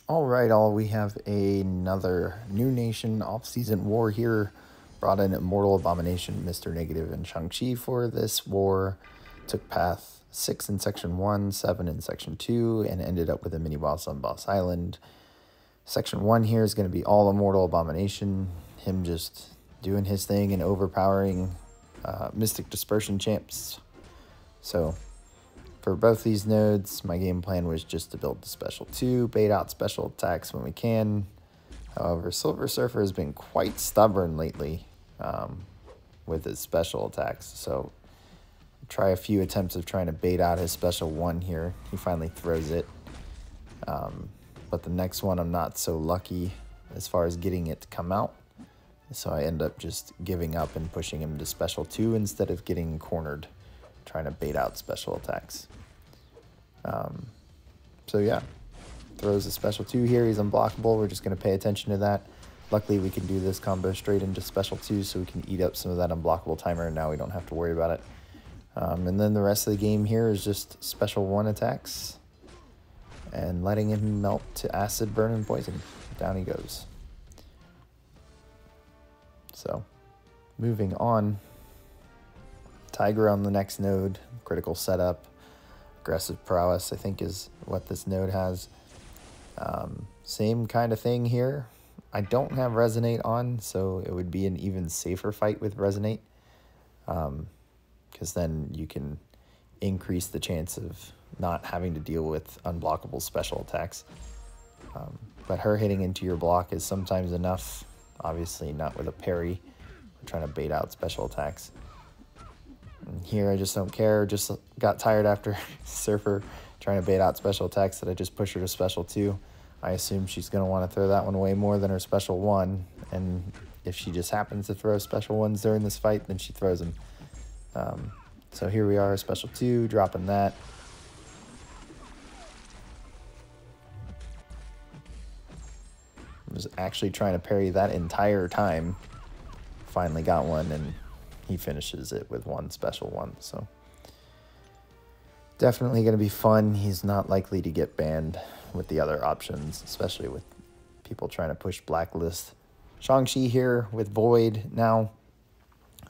All right, all. We have another New Nation off-season war here. Brought in Immortal Abomination, Mr. Negative, and Shang-Chi for this war. Took path 6 in Section 1, 7 in Section 2, and ended up with a mini-boss on Boss Island. Section 1 here is going to be all Immortal Abomination. Him just doing his thing and overpowering Mystic Dispersion champs. So for both these nodes, my game plan was just to build the special 2, bait out special attacks when we can. However, Silver Surfer has been quite stubborn lately with his special attacks. So try a few attempts of trying to bait out his special 1 here. He finally throws it. But the next one I'm not so lucky as far as getting it to come out. So I end up just giving up and pushing him to special 2 instead of getting cornered trying to bait out special attacks. So yeah, throws a special 2 here. He's unblockable. We're just going to pay attention to that. Luckily, we can do this combo straight into special 2 so we can eat up some of that unblockable timer, and now we don't have to worry about it. And then the rest of the game here is just special 1 attacks and letting him melt to acid, burn, and poison. Down he goes. So, moving on. Tiger on the next node. Critical setup. Aggressive prowess, I think, is what this node has. Same kind of thing here. I don't have Resonate on, so it would be an even safer fight with Resonate. Because then you can increase the chance of not having to deal with unblockable special attacks. But her hitting into your block is sometimes enough. Obviously not with a parry. We're trying to bait out special attacks. And here I just don't care. Just got tired after Surfer trying to bait out special attacks that I just push her to special 2. I assume she's going to want to throw that one away more than her special 1. And if she just happens to throw special 1s during this fight, then she throws them. So here we are, special 2, dropping that. I was actually trying to parry that entire time. Finally got one, and he finishes it with 1 special 1. So definitely going to be fun. He's not likely to get banned with the other options, especially with people trying to push Blacklist. Shang-Chi here with Void. Now,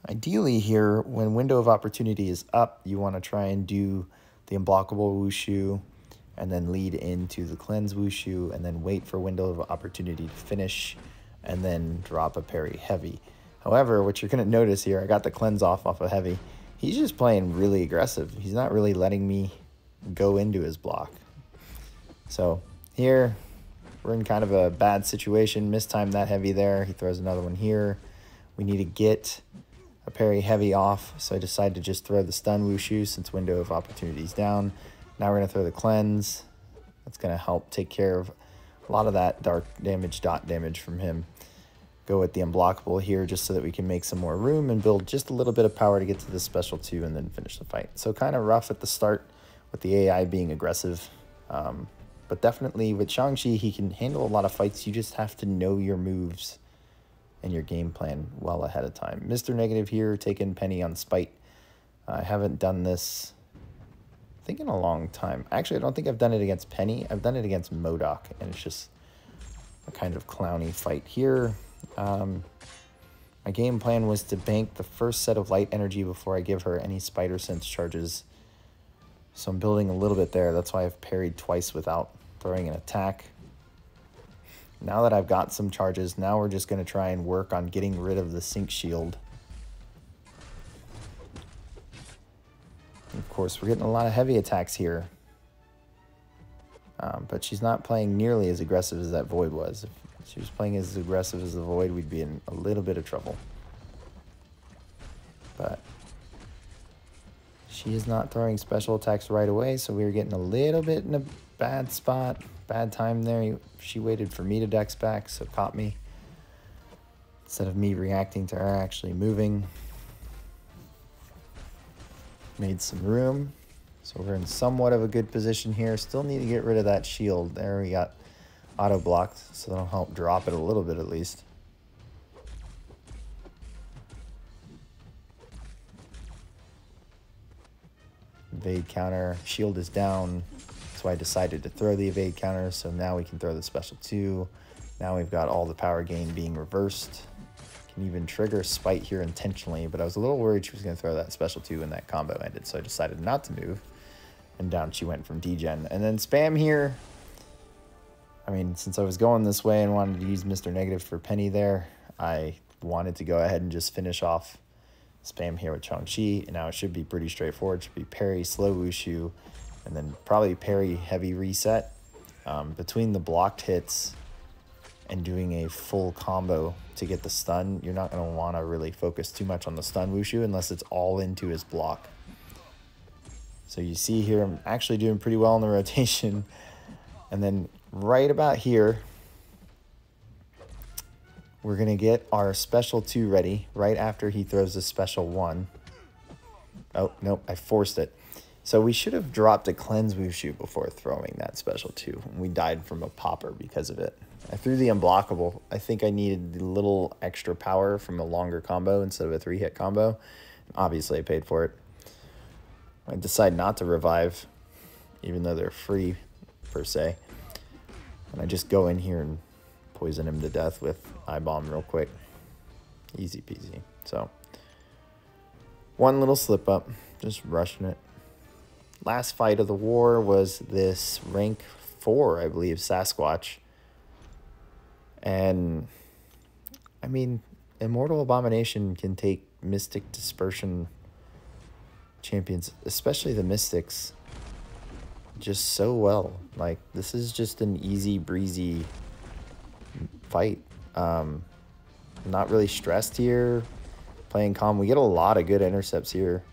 ideally here, when Window of Opportunity is up, you want to try and do the unblockable Wushu and then lead into the cleanse Wushu and then wait for Window of Opportunity to finish and then drop a parry heavy. However, what you're going to notice here, I got the cleanse off of heavy. He's just playing really aggressive. He's not really letting me go into his block. So here, we're in kind of a bad situation. Mistimed that heavy there. He throws another one here. We need to get a parry heavy off, so I decided to just throw the stun Wushu since Window of Opportunity is down. Now we're going to throw the cleanse. That's going to help take care of a lot of that dark damage, dot damage from him. Go with the unblockable here just so that we can make some more room and build just a little bit of power to get to the special 2 and then finish the fight. So kind of rough at the start with the AI being aggressive. But definitely with Shang-Chi, he can handle a lot of fights. You just have to know your moves and your game plan well ahead of time. Mr. Negative here, taking Penny on Spite. I haven't done this, I think, in a long time. Actually, I don't think I've done it against Penny. I've done it against MODOK, and it's just a kind of clowny fight here. My game plan was to bank the first set of light energy before I give her any Spider Sense charges. So I'm building a little bit there. That's why I've parried twice without throwing an attack. Now that I've got some charges, now we're just going to try and work on getting rid of the Sync Shield. Of course, we're getting a lot of heavy attacks here. But she's not playing nearly as aggressive as that Void was. If she was playing as aggressive as the Void, we'd be in a little bit of trouble. But she is not throwing special attacks right away, so we were getting a little bit in a bad spot. Bad time there. She waited for me to dex back, so caught me. Instead of me reacting to her actually moving. Made some room. So we're in somewhat of a good position here. Still need to get rid of that shield. There we got auto blocked, so that'll help drop it a little bit at least. Evade counter. Shield is down. So I decided to throw the evade counter, so now we can throw the special 2. Now we've got all the power gain being reversed. Can even trigger Spite here intentionally, but I was a little worried she was going to throw that special 2 when that combo ended, so I decided not to move. And down she went from degen. And then spam here. I mean, since I was going this way and wanted to use Mr. Negative for Penny there, I wanted to go ahead and just finish off spam here with Shang-Chi. And now it should be pretty straightforward. It should be parry, slow Wushu, and then probably parry, heavy reset. Between the blocked hits and doing a full combo to get the stun, you're not going to want to really focus too much on the stun Wushu unless it's all into his block. So you see here, I'm actually doing pretty well in the rotation. And then right about here, we're going to get our special 2 ready right after he throws the special 1. Oh, nope, I forced it. So we should have dropped a cleanse Wushu before throwing that special 2. We died from a popper because of it. I threw the unblockable. I think I needed a little extra power from a longer combo instead of a 3-hit combo. Obviously, I paid for it. I decide not to revive, even though they're free, per se. And I just go in here and poison him to death with I-Bomb real quick. Easy peasy. So, one little slip up, just rushing it. Last fight of the war was this rank 4, I believe, Sasquatch. And, I mean, Immortal Abomination can take Mystic Dispersion champions, especially the Mystics, just so well. Like, this is just an easy breezy fight. Not really stressed here, playing calm. We get a lot of good intercepts here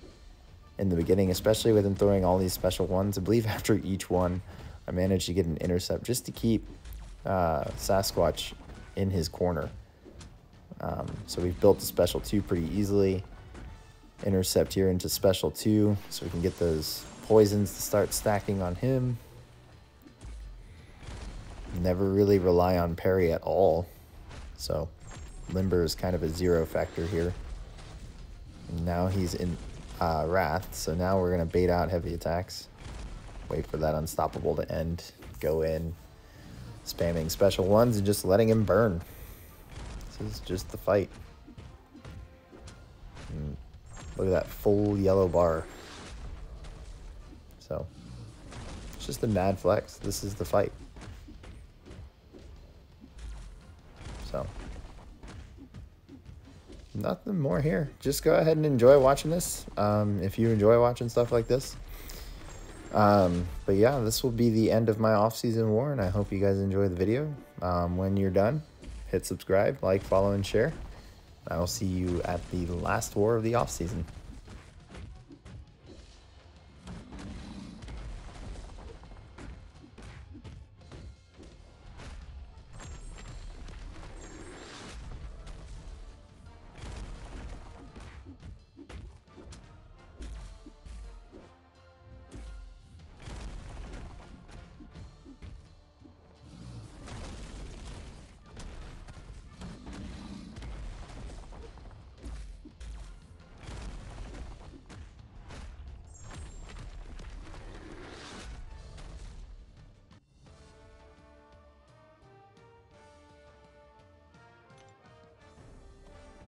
in the beginning, especially with him throwing all these special 1s. I believe after each one I managed to get an intercept just to keep Sasquatch in his corner. So we've built the special 2 pretty easily. Intercept here into special 2 so we can get those poisons to start stacking on him. Never really rely on parry at all, so Limber is kind of a 0 factor here. And now he's in Wrath, so now we're going to bait out heavy attacks, wait for that unstoppable to end, go in, spamming special 1s and just letting him burn. This is just the fight. And look at that full yellow bar. So, it's just a mad flex. This is the fight. So, nothing more here. Just go ahead and enjoy watching this. If you enjoy watching stuff like this. But yeah, this will be the end of my off-season war, and I hope you guys enjoy the video. When you're done, hit subscribe, like, follow, and share. I will see you at the last war of the off-season.